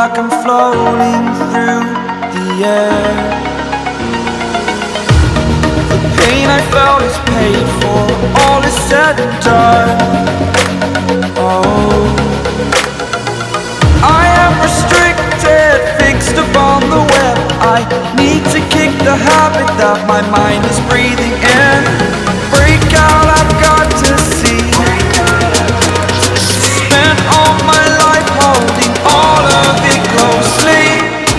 like I'm floating through the air. The pain I felt is paid for, all is said and done. Oh, I am restricted, fixed upon the web. I need to kick the habit that my mind is breathing in. Break out, I've got to see. Spent all my life holding all of it closely.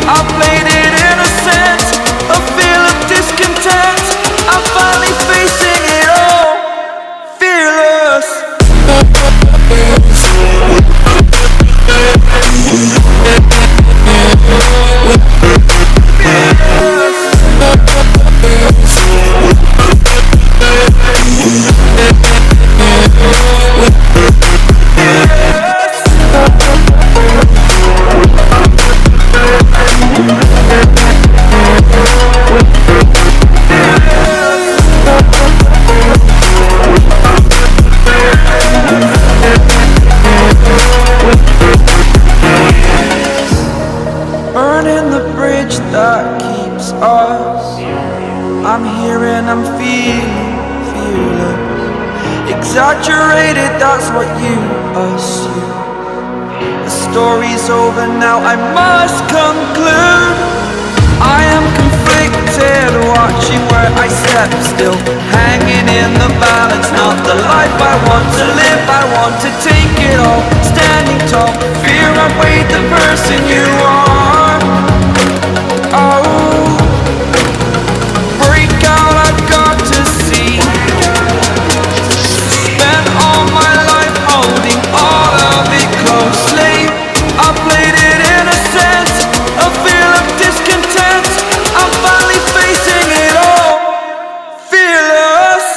I played it innocent, a feel of discontent. I'm finally facing it all, fearless. Burning the bridge that keeps us. I'm here and I'm feeling fearless. Exaggerated, that's what you assume. The story's over now, I must conclude. I am conflicted, watching where I step still, hanging in the balance. Not the life I want to live, I want to take it all. Standing tall, fear outweighed the person you are. Oh, break out, I've got to see. Spent all my life holding all of it closely. I played it innocent, a feel of discontent. I'm finally facing it all, fearless.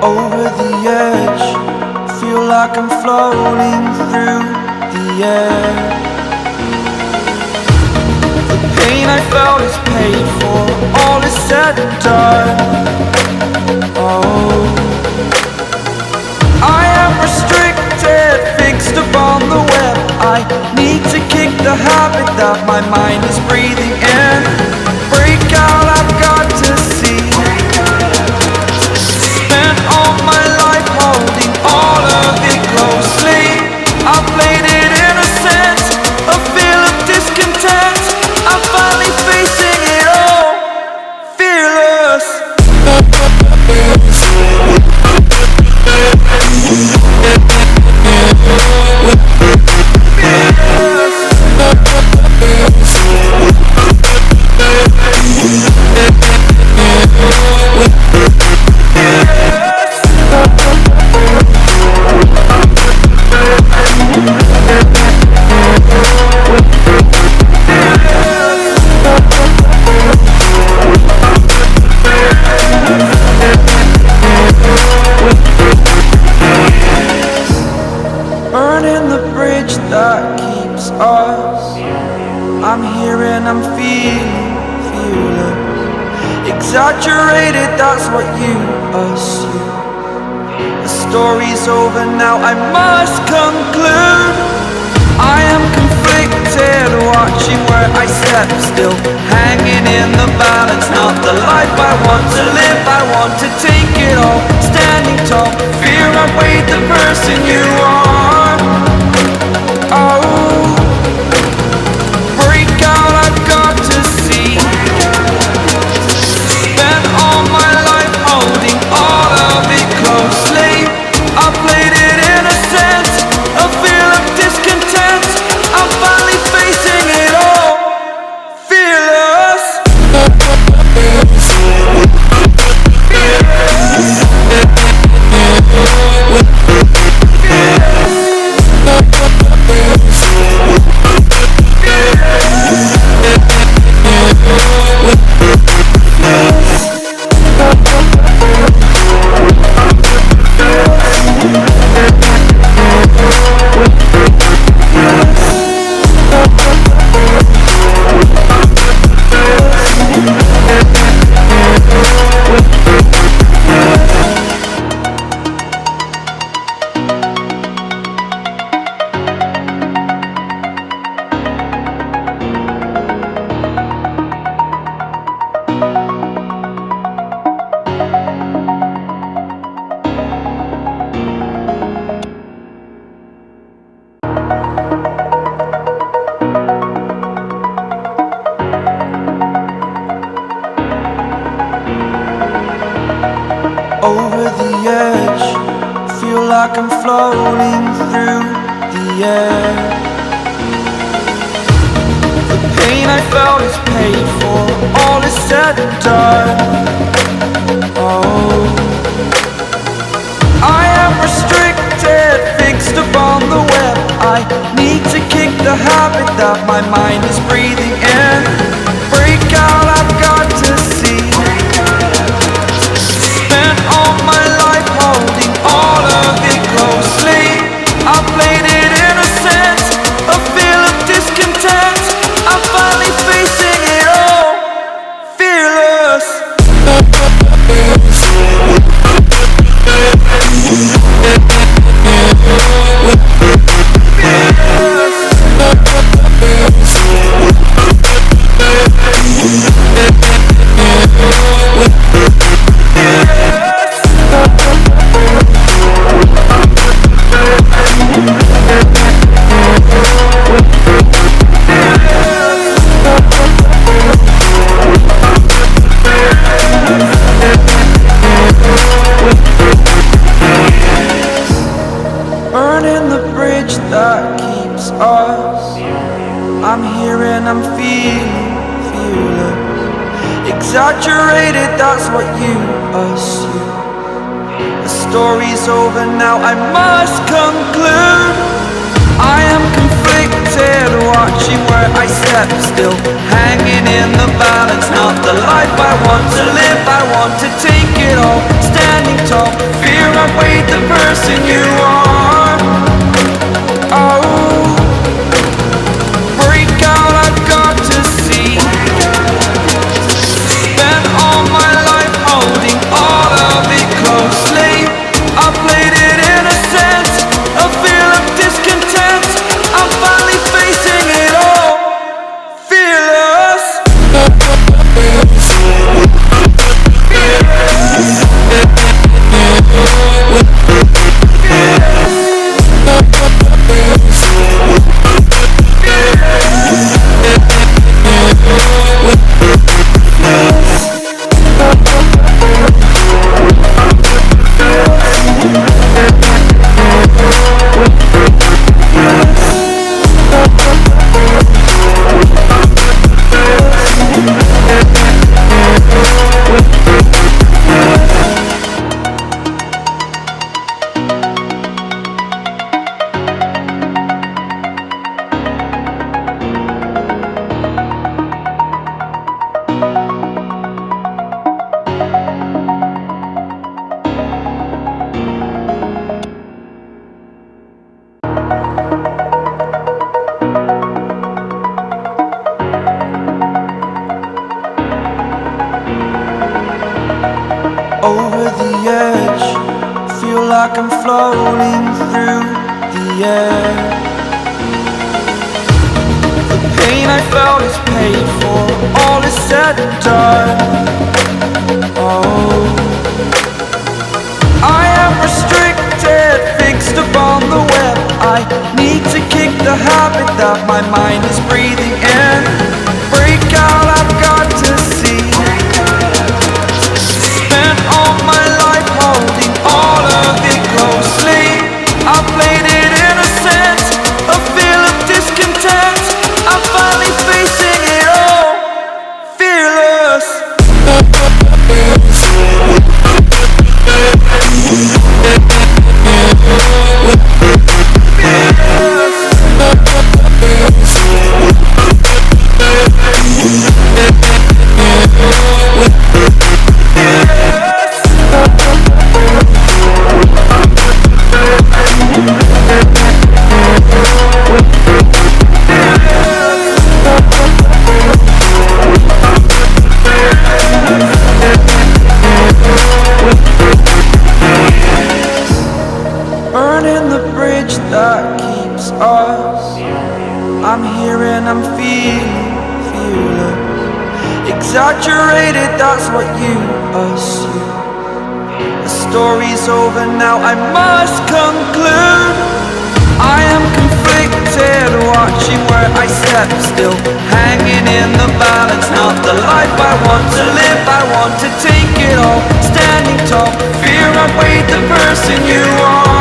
Over the edge, feel like I'm floating through the air. The pain I felt is paid for, all is said and done. Oh, I am restricted, fixed upon the web. I need to kick the habit that my mind is breathing in. Break out, I've got to see. Spent all my life holding all of it closely. I played it innocent, a feel of discontent. I'm finally facing it all, fearless. Burning the bridge that keeps us. I'm here and I'm feeling fearless. Exaggerated, that's what you assume. The story's over now, I must conclude. I am conflicted, watching where I step still, hanging in the balance. Not the life I want to live, I want to take it all. Standing tall, fear outweighed the person you are. Oh, break out, I've got to see. Spent all my life holding all of it closely. I played it innocent, a feel of discontent. I'm finally facing it all, fearless. Over the edge, feel like I'm floating through the air. The pain I felt is paid for, all is said and done. Oh, I am restricted, fixed upon the web. I need to kick the habit that my mind is breathing in. Break out, I've got to see. All my life holding all of it closely. I played it innocent, a feel of discontent. I'm finally facing it all, fearless. Burning the bridge that keeps us. I'm here and I'm feeling fearless. Exaggerated, that's what you assume. The story's over now, I must conclude. I am conflicted, watching where I step still, hanging in the balance. Not the life I want to live, I want to take it all. Standing tall, fear outweighed the person you are. Oh, break out, I've got to see. Spent all my life holding all of it closely. I played it innocent, a feel of discontent. I'm finally facing it all, fearless. Over the edge, feel like I'm floating through the air. The pain I felt is paid for, all is said and done. Oh, I am restricted, fixed upon the web. I that my mind is breathing in. Break out, I've got to see. Spent all my life holding all of it closely. I played it innocent, a feel of discontent. I'm finally facing it all, fearless. Burning the bridge that keeps us. I'm here and I'm feeling fearless. Exaggerated, that's what you assume. The story's over now, I must conclude. I am conflicted, watching where I step still, hanging in the balance. Not the life I want to live, I want to take it all. Standing tall, fear I weighed the person you are.